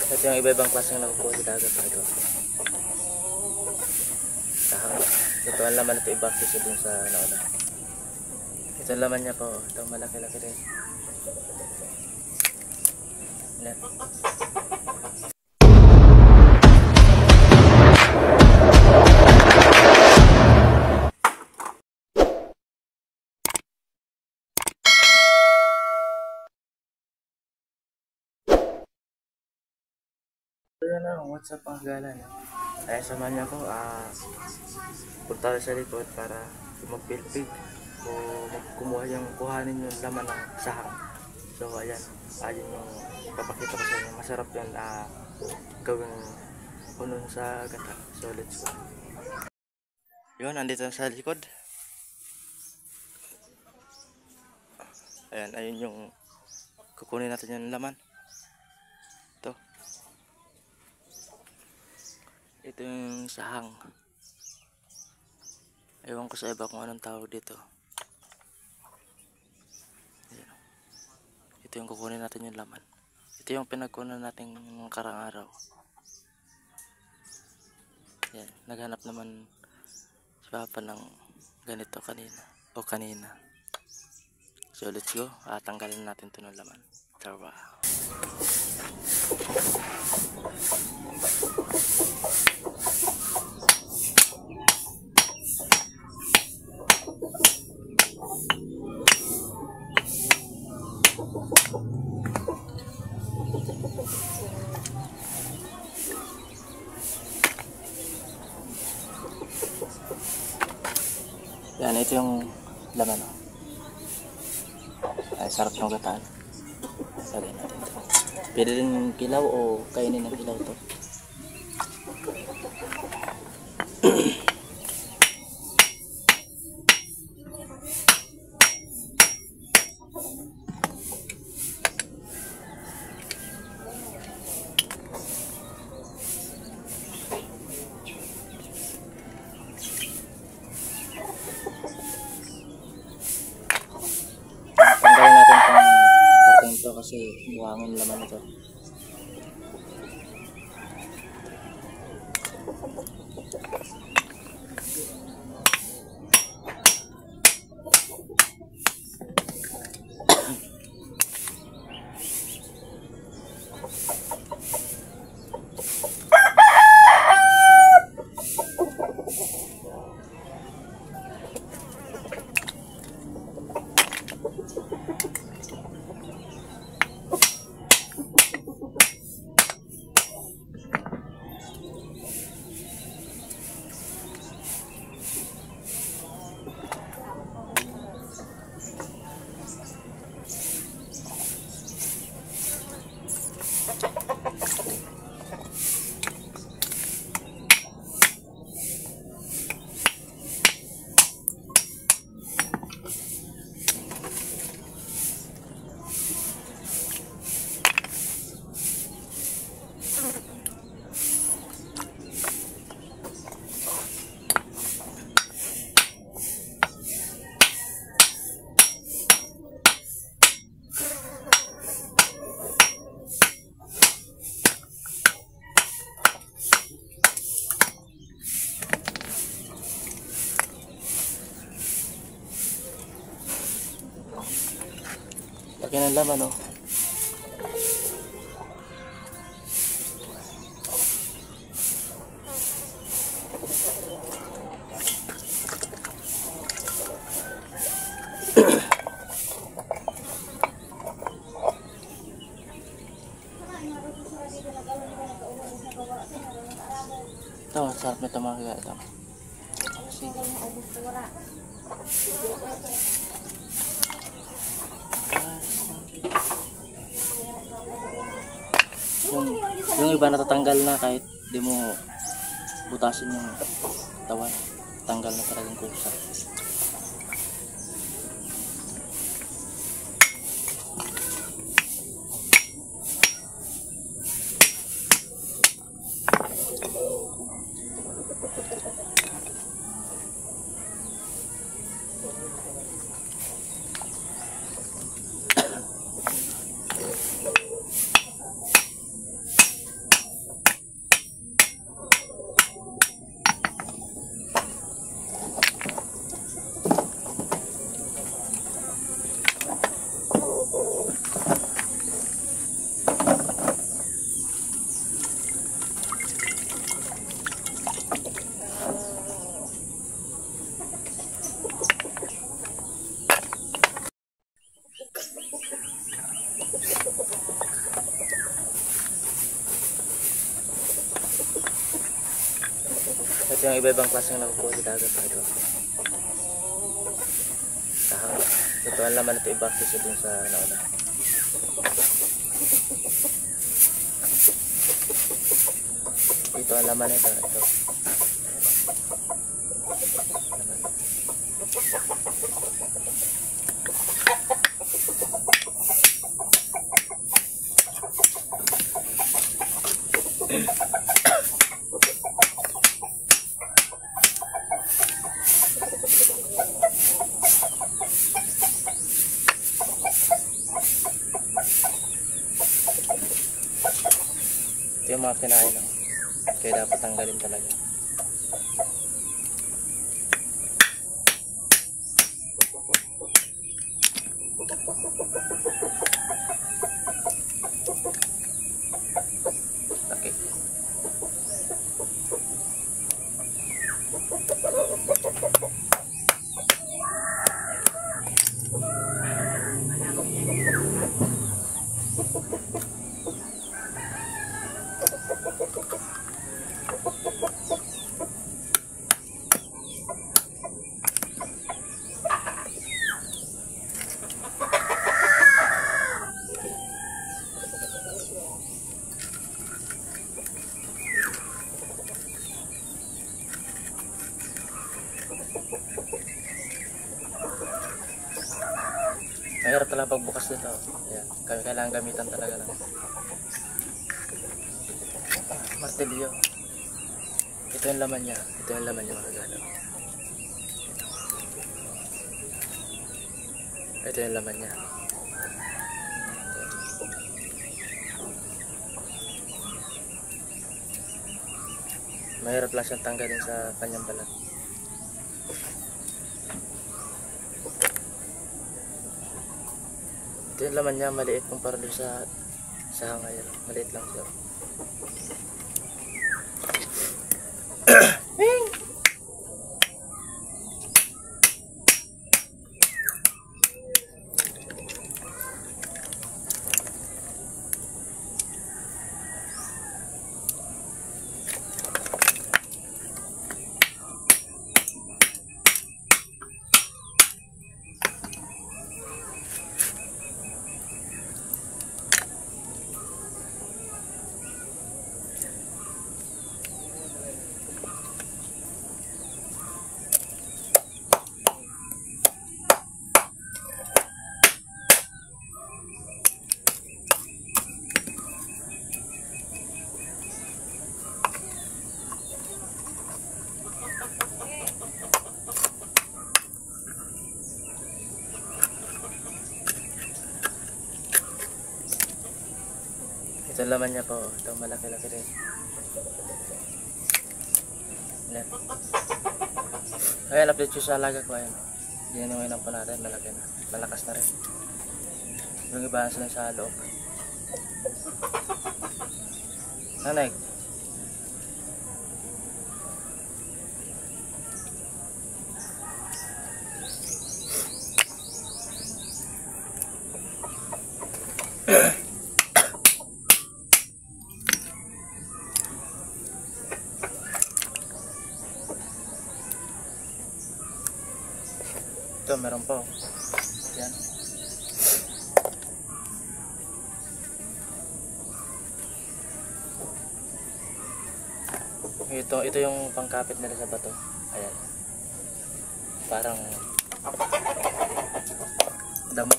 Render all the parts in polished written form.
Ito yung iba-ibang klaseng nakukuha sa dagat mga ito. Sahang. Ito ang laman ito iba kasi dun sa nauna. Ito ang laman niya po. Ito malaki-laki rin. Yan. Yun na, what's up mga gala no? Kaya samahan niya ko, punta sa likod para magpilpig o kumuha kuhanin yung laman ng sahang. So ayan, ayun yung papakita ko sa inyo. Masarap yan gawing unon sa gata. So let's go. Yun, nandito na sa likod. Ayan, ayun yung kukunin natin yung laman. Ito yung sahang. Ewan ko sa iba kung anong tawag dito. Ayan. Ito yung kukunin natin yung laman. Ito yung pinagkunan natin ng karang araw. Ayan. Naghanap naman si Papa ng ganito kanina. So let's go. Tanggalin natin ito ng laman. Tara. Yan, ito yung laman. Ay, sarap ng gataan. Lagay natin ito. Pwede rin kilaw o kainin ng kilaw ito. Tanggalin natin itong karton ito kasi buhangin laman ito. Laki ng laman, oh. Ito, sarap nito mga kaya ito. Yung iba natatanggal na kahit di mo butasin yung tawan. Tanggal na talagang kusa. Ito yung iba-ibang klaseng nakukuha sa dagat. Ito. Ito ang laman ito iba kasi dun sa nauna. Ito ang laman ito. Ito. Ito yung mga kinain, no? Kaya dapat tanggalin talaga. Okay. Mahirap talaga pagbukas nito. Ayan. Kailangan gamitan talaga lang. Martilyo. Ito yung laman niya. Ito yung laman niya mga kagalaw. Ito yung laman niya. Mahirap lang siyang tanggalin sa kanyang balat. Ito yung laman niya, maliit kumpara doon sa hangay. Maliit lang siya. Ito laman niya po. Ito malaki-laki rin. Yan. Ayan, update ko sa alaga ko. Ayan. Ginunuhin po natin. Malaki na. Malakas na rin. Yung iba sila sa loob. Nanay. Ito, meron po. Yan. Ito yung pangkapit nila sa bato. Ayan. Parang damo.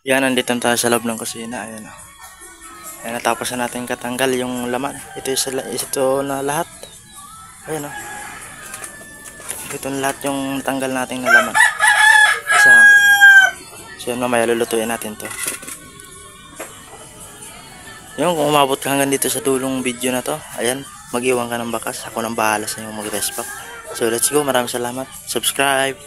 Yan, nandito tayo sa loob ng kusina. Ayan o. Ayan, natapos na natin katanggal yung laman. Ito na lahat. Ayan o. Ito na lahat yung tanggal natin na laman. So yan, mamaya lulutuin natin to. Yung kung umabot ka hanggang dito sa dulong video na to, ayan, mag-iwan ka ng bakas. Ako nang bahala sa inyo mag-respect. So let's go. Maraming salamat. Subscribe.